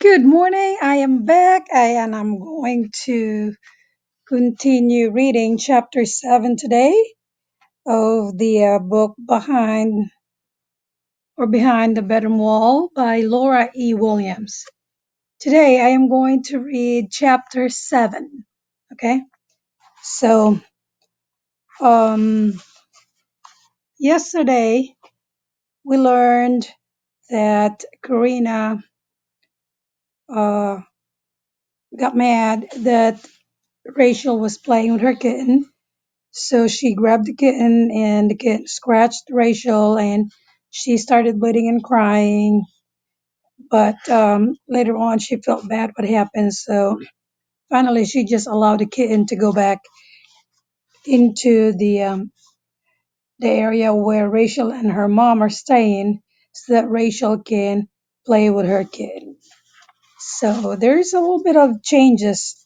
Good morning. I am back and I'm going to continue reading chapter 7 today of the book Behind the Bedroom Wall by Laura E. Williams. Today I am going to read chapter 7. Okay. So, um, yesterday we learned that Karina uh, got mad that Rachel was playing with her kitten. So she grabbed the kitten and the kitten scratched Rachel and she started bleeding and crying. But later on, she felt bad what happened. So finally, she just allowed the kitten to go back into the area where Rachel and her mom are staying so that Rachel can play with her kitten. So there's a little bit of changes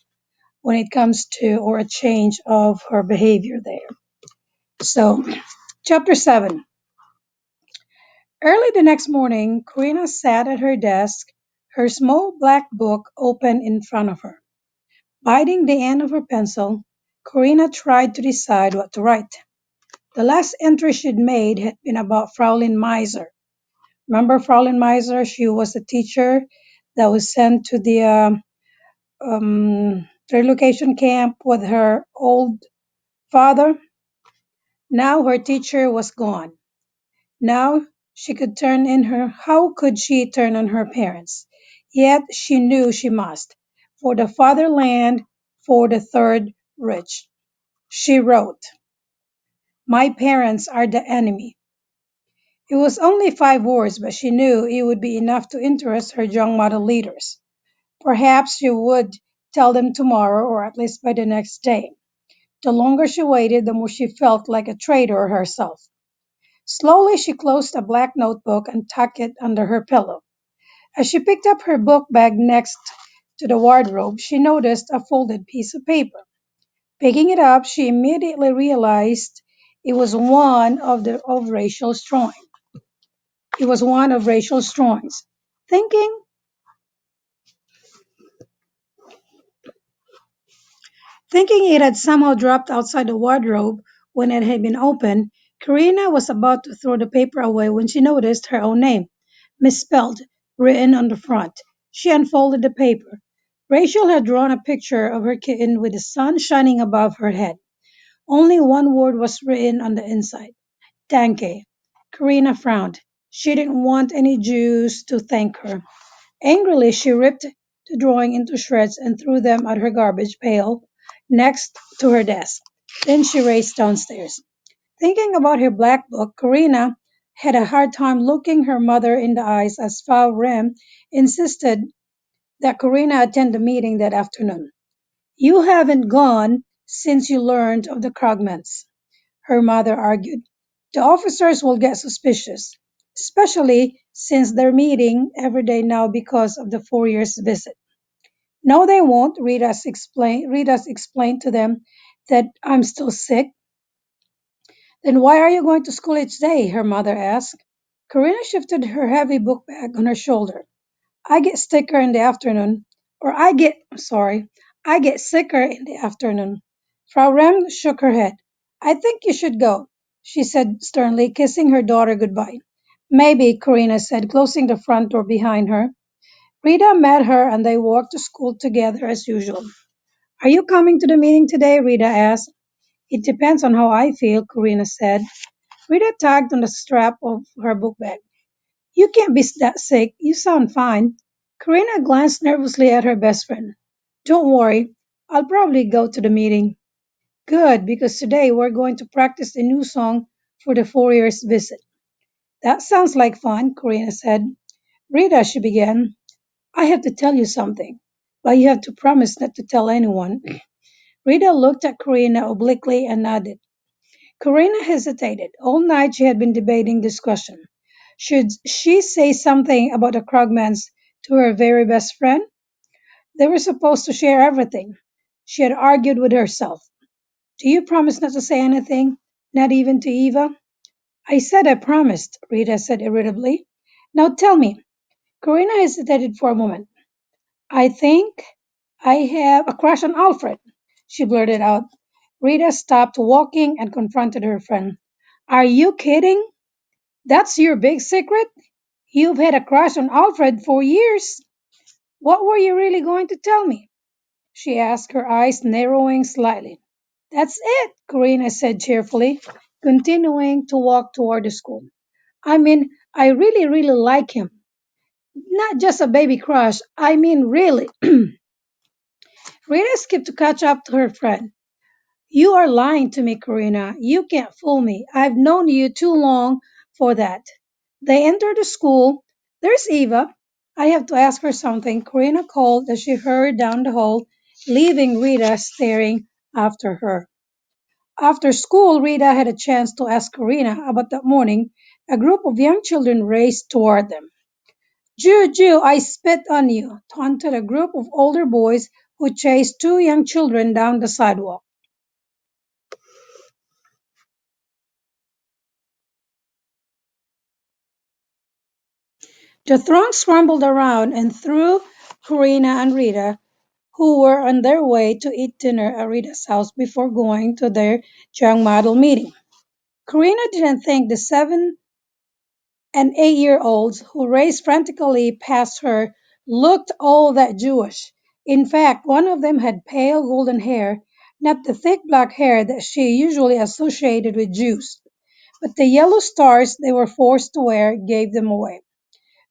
when it comes to, or a change of her behavior there. So, chapter 7. Early the next morning, Karina sat at her desk, her small black book open in front of her. Biting the end of her pencil, Karina tried to decide what to write. The last entry she'd made had been about Fraulein Meiser. Remember Fraulein Meiser? She was a teacher that was sent to the relocation camp with her old father. Now her teacher was gone. Now she could turn in her how could she turn on her parents? Yet she knew she must. For the fatherland, for the Third Reich. She wrote, "My parents are the enemy." It was only 5 words, but she knew it would be enough to interest her young model leaders. Perhaps she would tell them tomorrow or at least by the next day. The longer she waited, the more she felt like a traitor herself. Slowly she closed a black notebook and tucked it under her pillow. As she picked up her book bag next to the wardrobe, she noticed a folded piece of paper. Picking it up, she immediately realized it was one of Rachel's drawings. It was one of Rachel's drawings. Thinking Thinking it had somehow dropped outside the wardrobe when it had been opened, Karina was about to throw the paper away when she noticed her own name, misspelled, written on the front. She unfolded the paper. Rachel had drawn a picture of her kitten with the sun shining above her head. Only one word was written on the inside. Danke. Karina frowned. She didn't want any Jews to thank her. Angrily, she ripped the drawing into shreds and threw them at her garbage pail next to her desk. Then she raced downstairs. Thinking about her black book, Karina had a hard time looking her mother in the eyes as Frau Rem insisted that Karina attend the meeting that afternoon. "You haven't gone since you learned of the Krugmans," her mother argued. "The officers will get suspicious, especially since they're meeting every day now because of the Fourier's visit." "No, they won't," Rita's explained to them that I'm still sick. "Then why are you going to school each day?" her mother asked. Karina shifted her heavy book bag on her shoulder. "I get sicker in the afternoon, or I get sicker in the afternoon." Frau Rem shook her head. "I think you should go," she said sternly, kissing her daughter goodbye. "Maybe," Karina said, closing the front door behind her. Rita met her and they walked to school together as usual. "Are you coming to the meeting today?" Rita asked. "It depends on how I feel," Karina said. Rita tugged on the strap of her book bag. "You can't be that sick. You sound fine." Karina glanced nervously at her best friend. "Don't worry. I'll probably go to the meeting." "Good, because today we're going to practice a new song for the Fourier's visit." "That sounds like fun," Karina said. "Rita," she began, "I have to tell you something, but you have to promise not to tell anyone." Rita looked at Karina obliquely and nodded. Karina hesitated. All night she had been debating this question. Should she say something about the Krugmans to her very best friend? They were supposed to share everything. She had argued with herself. "Do you promise not to say anything? Not even to Eva?" "I said I promised," Rita said irritably. "Now tell me." Karina hesitated for a moment. I think I have a crush on Alfred, she blurted out. Rita stopped walking and confronted her friend. Are you kidding? That's your big secret? You've had a crush on Alfred for years. What were you really going to tell me? She asked, her eyes narrowing slightly. That's it, Karina said cheerfully, continuing to walk toward the school. I mean, I really, really like him. Not just a baby crush, I mean, really. Rita skipped to catch up to her friend. You are lying to me, Karina. You can't fool me. I've known you too long for that. They entered the school. There's Eva. I have to ask her something, Karina called as she hurried down the hall, leaving Rita staring after her. After school, Rita had a chance to ask Karina about that morning. A group of young children raced toward them. Juju, I spit on you, taunted a group of older boys who chased two young children down the sidewalk. The throng scrambled around and threw Karina and Rita, who were on their way to eat dinner at Rita's house before going to their young model meeting. Karina didn't think the 7 and 8-year-olds who raced frantically past her looked all that Jewish. In fact, one of them had pale golden hair, not the thick black hair that she usually associated with Jews, but the yellow stars they were forced to wear gave them away.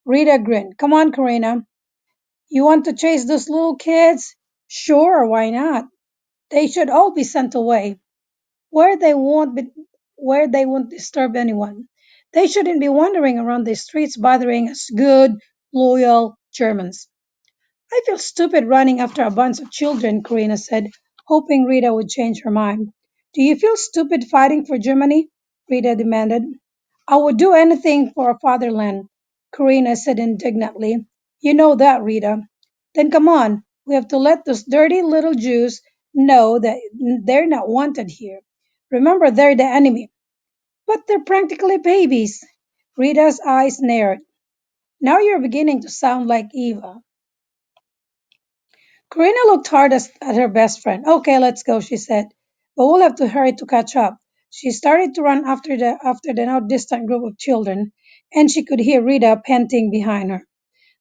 Rita grinned. Come on, Karina. You want to chase those little kids? Sure, why not? They should all be sent away where they won't be, where they won't disturb anyone. They shouldn't be wandering around the streets bothering us good, loyal Germans. I feel stupid running after a bunch of children, Karina said, hoping Rita would change her mind. Do you feel stupid fighting for Germany? Rita demanded. I would do anything for our fatherland, Karina said indignantly. You know that, Rita. Then come on, we have to let those dirty little Jews know that they're not wanted here. Remember, they're the enemy. But they're practically babies. Rita's eyes narrowed. Now you're beginning to sound like Eva. Karina looked hard at her best friend. Okay, let's go, she said. But we'll have to hurry to catch up. She started to run after the now distant group of children, and she could hear Rita panting behind her.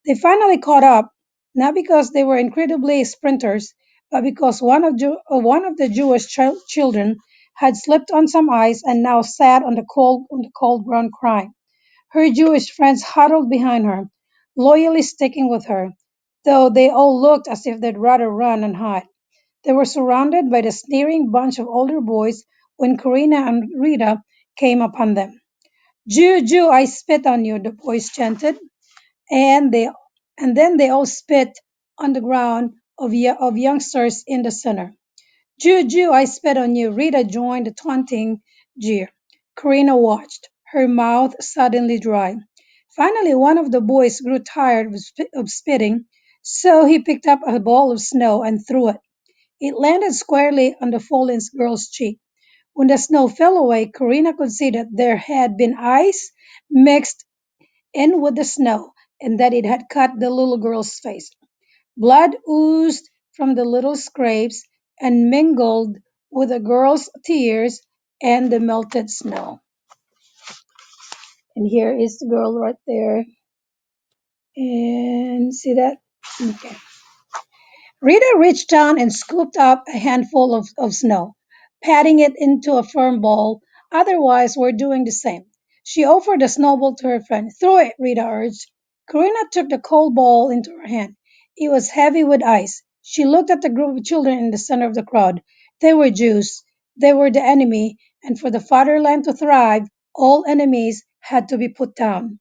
They finally caught up, not because they were incredibly sprinters, but because one of the Jewish children had slipped on some ice and now sat on the cold ground crying. Her Jewish friends huddled behind her, loyally sticking with her, though they all looked as if they'd rather run and hide. They were surrounded by the sneering bunch of older boys when Karina and Rita came upon them. Jew, Jew, I spit on you, the boys chanted, and they and then they all spit on the ground of youngsters in the center. Jew, Jew, I spit on you. Rita joined the taunting jeer. Karina watched, her mouth suddenly dry. Finally, one of the boys grew tired of spitting, so he picked up a ball of snow and threw it. It landed squarely on the fallen girl's cheek. When the snow fell away, Karina could see that there had been ice mixed in with the snow and that it had cut the little girl's face. Blood oozed from the little scrapes and mingled with the girl's tears and the melted snow. And here is the girl right there. And see that? Okay. Rita reached down and scooped up a handful of snow, patting it into a firm ball. Otherwise, we're doing the same. She offered a snowball to her friend. Throw it, Rita urged. Karina took the cold ball into her hand. It was heavy with ice. She looked at the group of children in the center of the crowd. They were Jews. They were the enemy, and for the fatherland to thrive, all enemies had to be put down.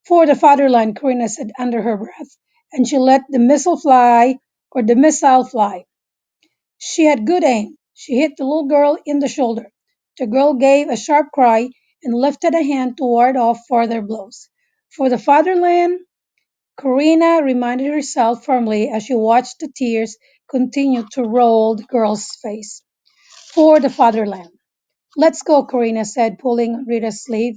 For the fatherland, Karina said under her breath, and she let the missile fly. She had good aim. She hit the little girl in the shoulder. The girl gave a sharp cry and lifted a hand to ward off further blows. For the fatherland, Karina reminded herself firmly as she watched the tears continue to roll the girl's face. For the fatherland. Let's go, Karina said, pulling Rita's sleeve.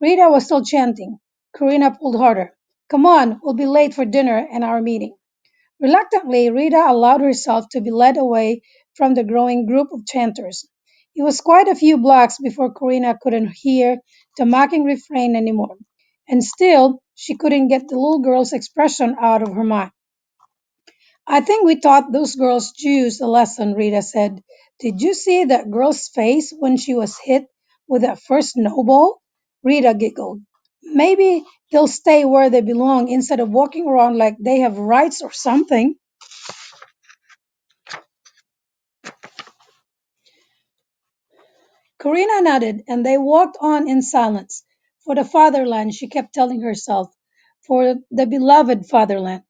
Rita was still chanting. Karina pulled harder. Come on, we'll be late for dinner and our meeting. Reluctantly, Rita allowed herself to be led away from the growing group of chanters. It was quite a few blocks before Corina couldn't hear the mocking refrain anymore, and still she couldn't get the little girl's expression out of her mind. I think we taught those girls Jews a lesson, Rita said. Did you see that girl's face when she was hit with that first snowball? Rita giggled. Maybe they'll stay where they belong instead of walking around like they have rights or something. Corina nodded, and they walked on in silence. For the fatherland, she kept telling herself, for the beloved fatherland.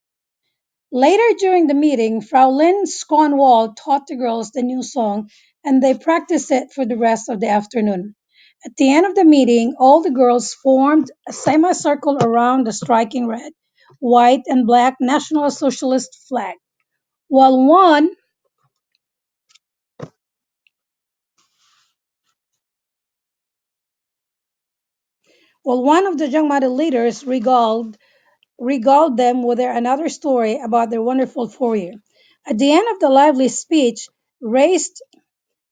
Later during the meeting, Frau Lynn Sconwall taught the girls the new song, and they practiced it for the rest of the afternoon. At the end of the meeting, all the girls formed a semicircle around the striking red, white, and black National Socialist flag, while one of the Young Mother leaders regaled them with another story about their wonderful 4 year. At the end of the lively speech, raised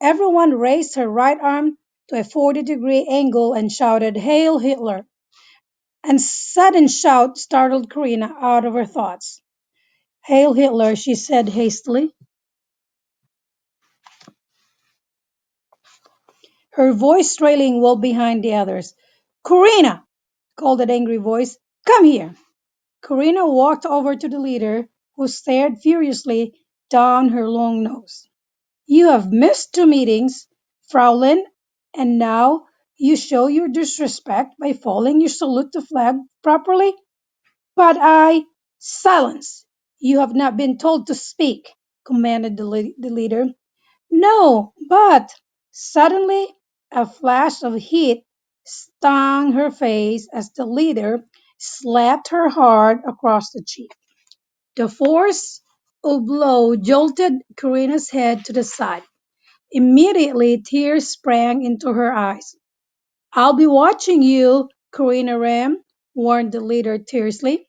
everyone raised her right arm to a 40-degree angle and shouted, "Hail Hitler!" And sudden shout startled Karina out of her thoughts. "Hail Hitler," she said hastily, her voice trailing well behind the others. "Karina!" called an angry voice. "Come here!" Karina walked over to the leader, who stared furiously down her long nose. "You have missed two meetings, Fraulein, and now you show your disrespect by failing your salute the flag properly? But I—" "Silence! You have not been told to speak," commanded the leader. "No, but—" Suddenly a flash of heat stung her face as the leader slapped her hard across the cheek. The force of blow jolted Karina's head to the side. Immediately, tears sprang into her eyes. "I'll be watching you, Karina Ram," warned the leader tersely.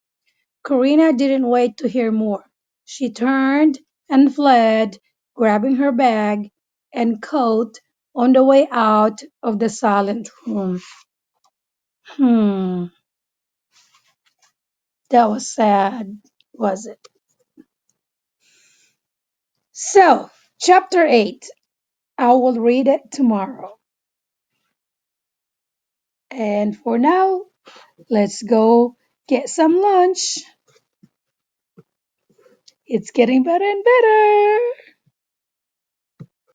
Karina didn't wait to hear more. She turned and fled, grabbing her bag and coat on the way out of the silent room. Hmm, that was sad, was it? So, chapter 8. I will read it tomorrow. And for now, let's go get some lunch. It's getting better and better.